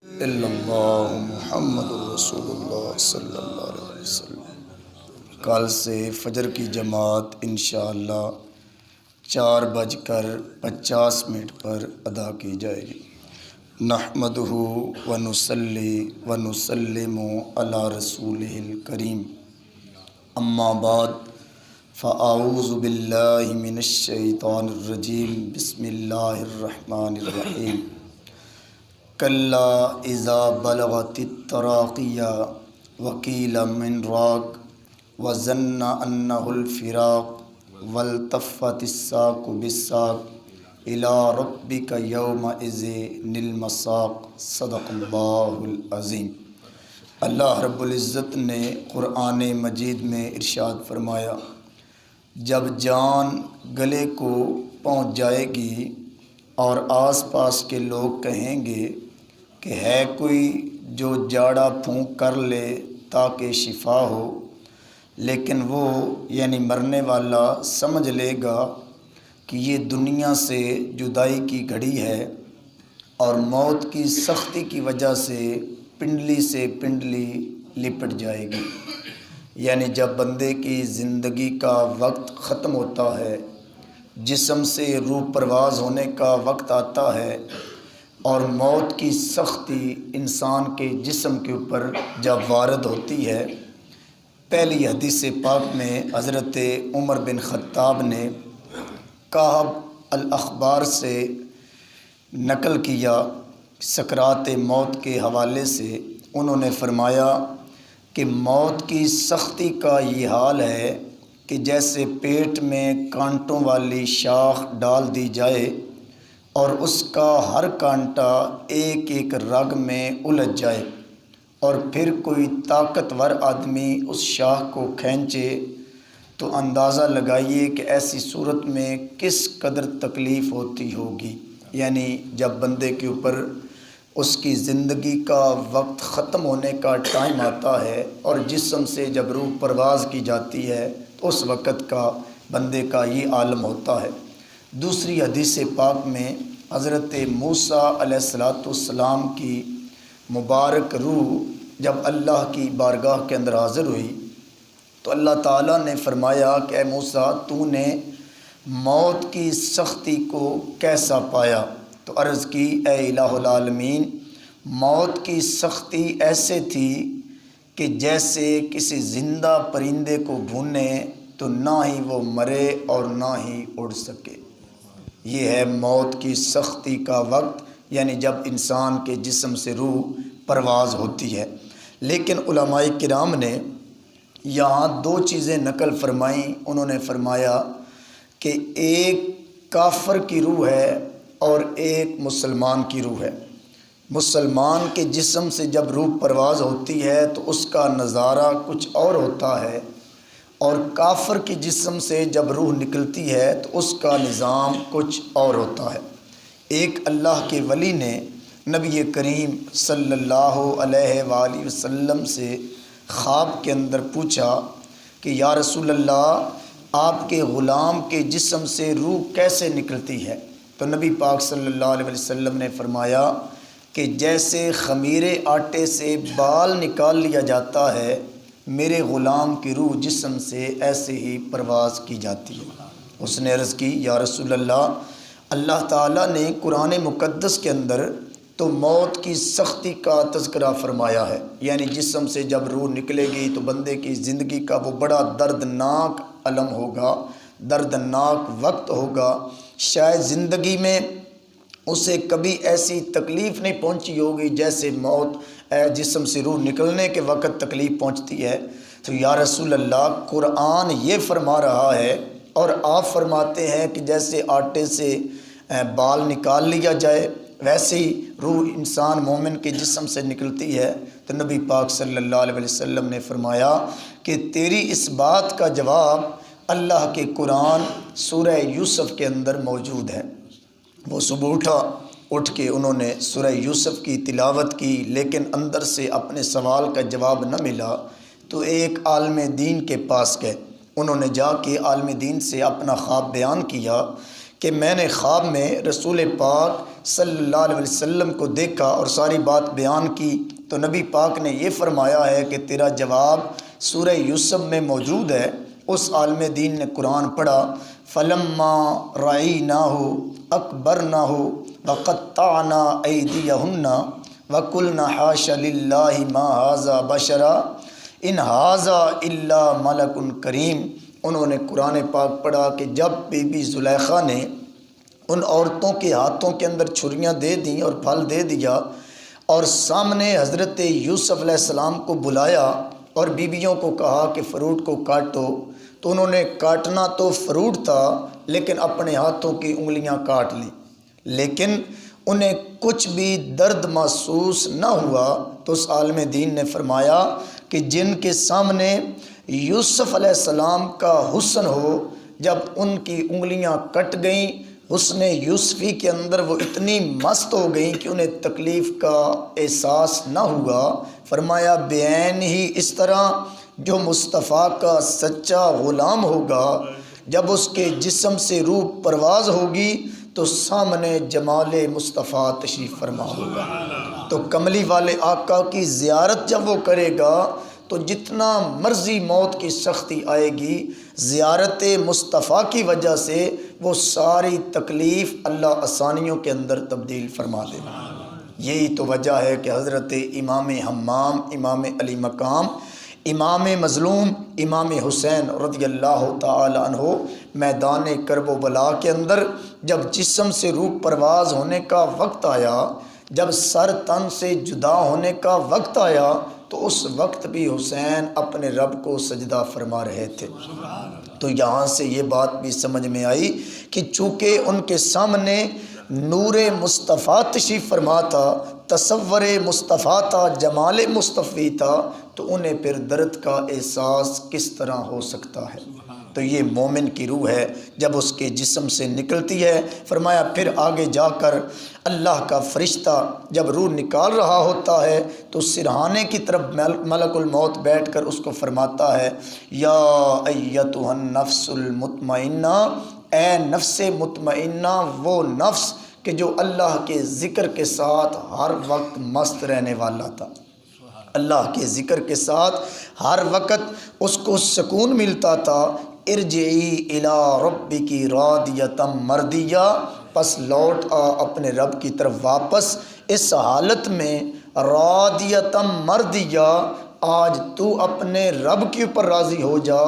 الا اللہ محمد الرسول اللہ صلی اللہ علیہ وسلم۔ کل سے فجر کی جماعت انشاءاللہ 4:50 پر ادا کی جائے گی۔ نحمدہ ونصلی ونسلم علی رسولہ الکریم، اما بعد فاعوذ باللہ من الشیطان الرجیم، بسم اللہ الرحمن الرحیم۔ کلا اذا بلغت التراقی وقیل من راق وظن انہ الفراق والتفت الساق بالساق الی ربک یومئذ المساق۔ صدق اللہ العظیم۔ اللہ رب العزت نے قرآن مجید میں ارشاد فرمایا، جب جان گلے کو پہنچ جائے گی اور آس پاس کے لوگ کہیں گے کہ ہے کوئی جو جاڑا پھونک کر لے تاکہ شفا ہو، لیکن وہ یعنی مرنے والا سمجھ لے گا کہ یہ دنیا سے جدائی کی گھڑی ہے اور موت کی سختی کی وجہ سے پنڈلی سے پنڈلی لپٹ جائے گی۔ یعنی جب بندے کی زندگی کا وقت ختم ہوتا ہے، جسم سے روح پرواز ہونے کا وقت آتا ہے اور موت کی سختی انسان کے جسم کے اوپر جب وارد ہوتی ہے، پہلی حدیث پاک میں حضرت عمر بن خطاب نے کعب الاخبار سے نقل کیا سکرات موت کے حوالے سے۔ انہوں نے فرمایا کہ موت کی سختی کا یہ حال ہے کہ جیسے پیٹ میں کانٹوں والی شاخ ڈال دی جائے اور اس کا ہر کانٹا ایک ایک رگ میں الجھ جائے، اور پھر کوئی طاقتور آدمی اس شاخ کو کھینچے تو اندازہ لگائیے کہ ایسی صورت میں کس قدر تکلیف ہوتی ہوگی۔ یعنی جب بندے کے اوپر اس کی زندگی کا وقت ختم ہونے کا ٹائم آتا ہے اور جسم سے جب روح پرواز کی جاتی ہے تو اس وقت کا بندے کا یہ عالم ہوتا ہے۔ دوسری حدیث پاک میں حضرت موسیٰ علیہ السلام کی مبارک روح جب اللہ کی بارگاہ کے اندر حاضر ہوئی تو اللہ تعالیٰ نے فرمایا کہ اے موسیٰ، تو نے موت کی سختی کو کیسا پایا؟ تو عرض کی، اے الہ العالمین، موت کی سختی ایسے تھی کہ جیسے کسی زندہ پرندے کو بھونے تو نہ ہی وہ مرے اور نہ ہی اڑ سکے۔ یہ ہے موت کی سختی کا وقت، یعنی جب انسان کے جسم سے روح پرواز ہوتی ہے۔ لیکن علماء کرام نے یہاں دو چیزیں نقل فرمائیں۔ انہوں نے فرمایا کہ ایک کافر کی روح ہے اور ایک مسلمان کی روح ہے۔ مسلمان کے جسم سے جب روح پرواز ہوتی ہے تو اس کا نظارہ کچھ اور ہوتا ہے، اور کافر کے جسم سے جب روح نکلتی ہے تو اس کا نظام کچھ اور ہوتا ہے۔ ایک اللہ کے ولی نے نبی کریم صلی اللہ علیہ وآلہ وسلم سے خواب کے اندر پوچھا کہ یا رسول اللہ، آپ کے غلام کے جسم سے روح کیسے نکلتی ہے؟ تو نبی پاک صلی اللہ علیہ وسلم نے فرمایا کہ جیسے خمیر آٹے سے بال نکال لیا جاتا ہے، میرے غلام کی روح جسم سے ایسے ہی پرواز کی جاتی ہے۔ اس نے عرض کی، یا رسول اللہ، اللہ تعالیٰ نے قرآن مقدس کے اندر تو موت کی سختی کا تذکرہ فرمایا ہے، یعنی جسم سے جب روح نکلے گی تو بندے کی زندگی کا وہ بڑا دردناک علم ہوگا، دردناک وقت ہوگا۔ شاید زندگی میں اسے کبھی ایسی تکلیف نہیں پہنچی ہوگی جیسے موت جسم سے روح نکلنے کے وقت تکلیف پہنچتی ہے۔ تو یا رسول اللہ، قرآن یہ فرما رہا ہے اور آپ فرماتے ہیں کہ جیسے آٹے سے بال نکال لیا جائے ویسے ہی روح انسان مومن کے جسم سے نکلتی ہے۔ تو نبی پاک صلی اللہ علیہ وسلم نے فرمایا کہ تیری اس بات کا جواب اللہ کے قرآن سورہ یوسف کے اندر موجود ہے۔ وہ صبح اٹھ کے انہوں نے سورہ یوسف کی تلاوت کی، لیکن اندر سے اپنے سوال کا جواب نہ ملا تو ایک عالم دین کے پاس گئے۔ انہوں نے جا کے عالم دین سے اپنا خواب بیان کیا کہ میں نے خواب میں رسول پاک صلی اللہ علیہ وسلم کو دیکھا اور ساری بات بیان کی تو نبی پاک نے یہ فرمایا ہے کہ تیرا جواب سورہ یوسف میں موجود ہے۔ اس عالم دین نے قرآن پڑھا، فَلَمَّا رَأَيْنَاهُ أَكْبَرْنَاهُ وَقَطَّعْنَا أَيْدِيَهُنَّ وَقُلْنَا حَاشَ لِلَّهِ مَا هَذَا بَشَرًا إِنْ هَذَا إِلَّا مَلَكٌ کریم۔ انہوں نے قرآن پاک پڑھا کہ جب بی بی زلیخا نے ان عورتوں کے ہاتھوں کے اندر چھریاں دے دیں اور پھل دے دیا اور سامنے حضرت یوسف علیہ السلام کو بلایا اور بیویوں کو کہا کہ فروٹ کو کاٹو، تو انہوں نے کاٹنا تو فروٹ تھا لیکن اپنے ہاتھوں کی انگلیاں کاٹ لی، لیکن انہیں کچھ بھی درد محسوس نہ ہوا۔ تو اس عالم دین نے فرمایا کہ جن کے سامنے یوسف علیہ السلام کا حسن ہو، جب ان کی انگلیاں کٹ گئیں، حسن یوسفی کے اندر وہ اتنی مست ہو گئیں کہ انہیں تکلیف کا احساس نہ ہوا۔ فرمایا بعین ہی اس طرح جو مصطفیٰ کا سچا غلام ہوگا، جب اس کے جسم سے روح پرواز ہوگی تو سامنے جمال مصطفیٰ تشریف فرما ہوگا۔ تو کملی والے آقا کی زیارت جب وہ کرے گا تو جتنا مرضی موت کی سختی آئے گی، زیارت مصطفیٰ کی وجہ سے وہ ساری تکلیف اللہ آسانیوں کے اندر تبدیل فرما دے گا۔ یہی تو وجہ ہے کہ حضرت امام حمام، امام علی مقام، امام مظلوم، امام حسین رضی اللہ تعالی عنہ میدان کرب و بلا کے اندر جب جسم سے روح پرواز ہونے کا وقت آیا، جب سر تن سے جدا ہونے کا وقت آیا، تو اس وقت بھی حسین اپنے رب کو سجدہ فرما رہے تھے۔ تو یہاں سے یہ بات بھی سمجھ میں آئی کہ چونکہ ان کے سامنے نور مصطفیٰ تشریف فرما تھا، تصور مصطفیٰ تھا، جمال مصطفی تھا، تو انہیں پھر درد کا احساس کس طرح ہو سکتا ہے؟ تو یہ مومن کی روح ہے جب اس کے جسم سے نکلتی ہے۔ فرمایا پھر آگے جا کر اللہ کا فرشتہ جب روح نکال رہا ہوتا ہے تو سرہانے کی طرف ملک الموت بیٹھ کر اس کو فرماتا ہے، یا ایتھا النفس المطمئنہ، اے نفس مطمئنہ، وہ نفس کہ جو اللہ کے ذکر کے ساتھ ہر وقت مست رہنے والا تھا، اللہ کے ذکر کے ساتھ ہر وقت اس کو سکون ملتا تھا، ارجعی الی ربک راضیۃ مرضیہ، پس لوٹ آ اپنے رب کی طرف واپس اس حالت میں راضیۃ مرضیہ، آج تو اپنے رب کے اوپر راضی ہو جا،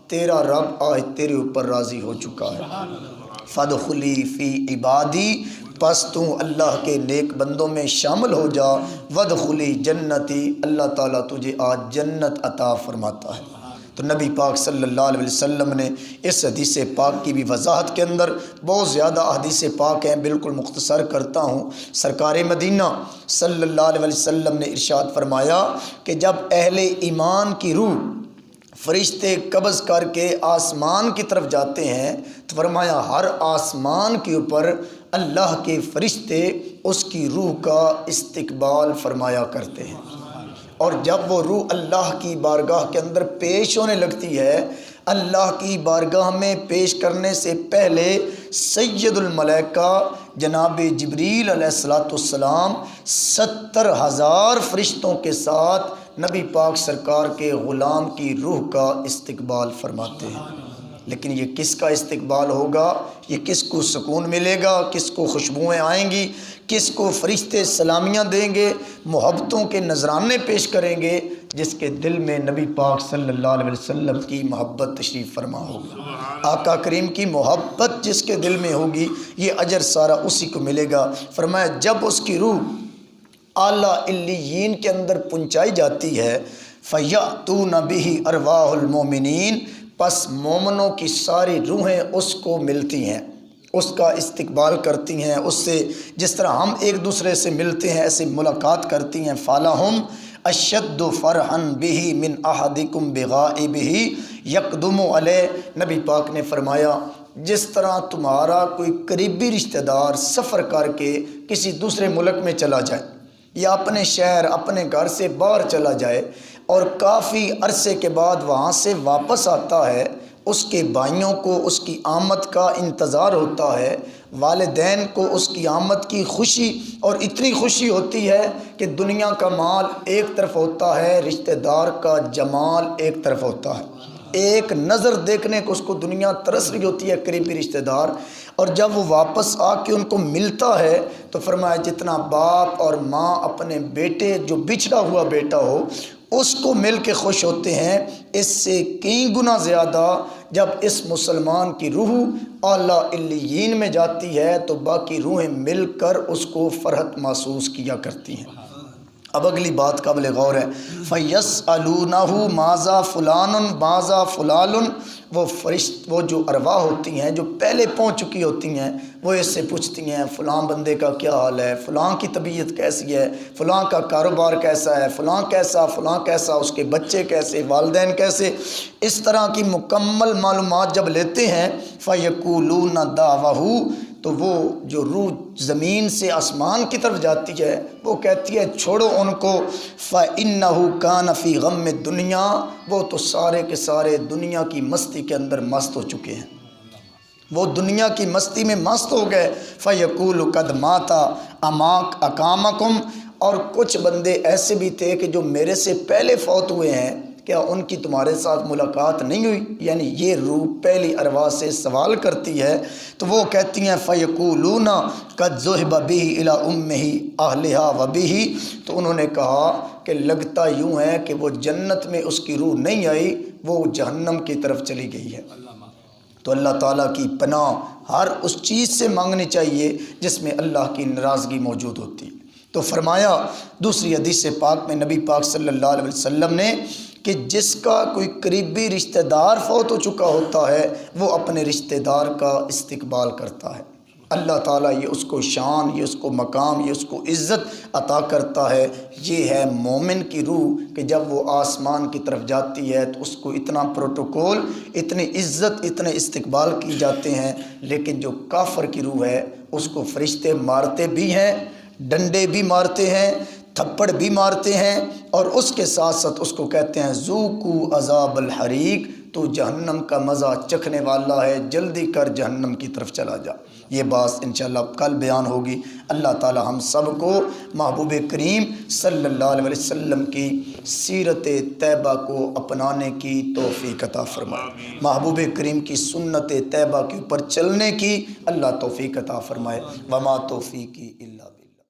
تیرا رب آج تیرے اوپر راضی ہو چکا ہے۔ فادخلی فی عبادی، پس تو اللہ کے نیک بندوں میں شامل ہو جا، وادخلی جنتی، اللہ تعالیٰ تجھے آج جنت عطا فرماتا ہے۔ تو نبی پاک صلی اللہ علیہ وسلم نے اس حدیث پاک کی بھی وضاحت کے اندر بہت زیادہ حدیث پاک ہیں، بالکل مختصر کرتا ہوں۔ سرکار مدینہ صلی اللہ علیہ وسلم نے ارشاد فرمایا کہ جب اہل ایمان کی روح فرشتے قبض کر کے آسمان کی طرف جاتے ہیں تو فرمایا ہر آسمان کے اوپر اللہ کے فرشتے اس کی روح کا استقبال فرمایا کرتے ہیں، اور جب وہ روح اللہ کی بارگاہ کے اندر پیش ہونے لگتی ہے، اللہ کی بارگاہ میں پیش کرنے سے پہلے سید الملائکہ جناب جبریل علیہ السلام 70,000 فرشتوں کے ساتھ نبی پاک سرکار کے غلام کی روح کا استقبال فرماتے ہیں۔ لیکن یہ کس کا استقبال ہوگا؟ یہ کس کو سکون ملے گا؟ کس کو خوشبوئیں آئیں گی؟ کس کو فرشتے سلامیاں دیں گے، محبتوں کے نذرانے پیش کریں گے؟ جس کے دل میں نبی پاک صلی اللہ علیہ وسلم کی محبت تشریف فرما ہوگی، آقا کریم کی محبت جس کے دل میں ہوگی، یہ اجر سارا اسی کو ملے گا۔ فرمایا جب اس کی روح اعلیٰ علیین کے اندر پہنچائی جاتی ہے، فَيَأْتُونَ بِهِ أَرْوَاحُ الْمُؤْمِنِينَ، پس مومنوں کی ساری روحیں اس کو ملتی ہیں، اس کا استقبال کرتی ہیں، اس سے جس طرح ہم ایک دوسرے سے ملتے ہیں ایسے ملاقات کرتی ہیں۔ فَلَهُمْ أَشَدُّ فَرْحًا بِهِ مِنْ أَحَدِكُمْ بِغَائِبِهِ يَقْدُمُ عَلَيْهِ، نبی پاک نے فرمایا جس طرح تمہارا کوئی قریبی رشتہ دار سفر کر کے کسی دوسرے ملک میں چلا جائے یا اپنے شہر اپنے گھر سے باہر چلا جائے اور کافی عرصے کے بعد وہاں سے واپس آتا ہے، اس کے بھائیوں کو اس کی آمد کا انتظار ہوتا ہے، والدین کو اس کی آمد کی خوشی اور اتنی خوشی ہوتی ہے کہ دنیا کا مال ایک طرف ہوتا ہے، رشتہ دار کا جمال ایک طرف ہوتا ہے، ایک نظر دیکھنے کو اس کو دنیا ترس رہی ہوتی ہے قریبی رشتہ دار، اور جب وہ واپس آ کے ان کو ملتا ہے تو فرمایا جتنا باپ اور ماں اپنے بیٹے جو بچھڑا ہوا بیٹا ہو اس کو مل کے خوش ہوتے ہیں، اس سے کئی گنا زیادہ جب اس مسلمان کی روح اعلیٰ علیین میں جاتی ہے تو باقی روحیں مل کر اس کو فرحت محسوس کیا کرتی ہیں۔ اب اگلی بات قابل غور ہے، فَيَسْأَلُونَهُ مَاذَا فُلَانٌ مَاذَا فُلَانٌ، وہ جو ارواح ہوتی ہیں جو پہلے پہنچ چکی ہوتی ہیں وہ اس سے پوچھتی ہیں فلاں بندے کا کیا حال ہے، فلاں کی طبیعت کیسی ہے، فلاں کا کاروبار کیسا ہے، فلاں کیسا، فلاں کیسا، اس کے بچے کیسے، والدین کیسے، اس طرح کی مکمل معلومات جب لیتے ہیں فَيَقُولُونَ دَعْوَهُ، تو وہ جو روح زمین سے آسمان کی طرف جاتی ہے وہ کہتی ہے چھوڑو ان کو، فَإِنَّهُ كَانَ فِي غَمِّ الدُّنْيَا، وہ تو سارے کے سارے دنیا کی مستی کے اندر مست ہو چکے ہیں، وہ دنیا کی مستی میں مست ہو گئے، فَيَقُولُ قَدْ مَاتَ أَقَامَكُمْ، اور کچھ بندے ایسے بھی تھے کہ جو میرے سے پہلے فوت ہوئے ہیں، کیا ان کی تمہارے ساتھ ملاقات نہیں ہوئی؟ یعنی یہ روح پہلی ارواح سے سوال کرتی ہے تو وہ کہتی ہیں فَيَقُولُونَ قَدْ ذُهِبَ بِهِ إِلَىٰ أُمِّهِ أَهْلِهَا وَبِهِ، تو انہوں نے کہا کہ لگتا یوں ہے کہ وہ جنت میں اس کی روح نہیں آئی، وہ جہنم کی طرف چلی گئی ہے۔ تو اللہ تعالیٰ کی پناہ ہر اس چیز سے مانگنی چاہیے جس میں اللہ کی ناراضگی موجود ہوتی ہے۔ تو فرمایا دوسری حدیث پاک میں نبی پاک صلی اللہ علیہ وسلم نے کہ جس کا کوئی قریبی رشتہ دار فوت ہو چکا ہوتا ہے وہ اپنے رشتہ دار کا استقبال کرتا ہے، اللہ تعالیٰ یہ اس کو شان، یہ اس کو مقام، یہ اس کو عزت عطا کرتا ہے۔ یہ ہے مومن کی روح کہ جب وہ آسمان کی طرف جاتی ہے تو اس کو اتنا پروٹوکول، اتنی عزت، اتنے استقبال کی جاتے ہیں، لیکن جو کافر کی روح ہے اس کو فرشتے مارتے بھی ہیں، ڈنڈے بھی مارتے ہیں، تھپڑ بھی مارتے ہیں، اور اس کے ساتھ ساتھ اس کو کہتے ہیں ذوقوا عذاب الحریق، تو جہنم کا مزہ چکھنے والا ہے، جلدی کر جہنم کی طرف چلا جا۔ یہ بات انشاءاللہ کل بیان ہوگی۔ اللہ تعالی ہم سب کو محبوب کریم صلی اللہ علیہ وسلم کی سیرت طیبہ کو اپنانے کی توفیق عطا فرمائے، محبوب کریم کی سنت طیبہ کے اوپر چلنے کی اللہ توفیق عطا فرمائے۔ وما توفیقی الا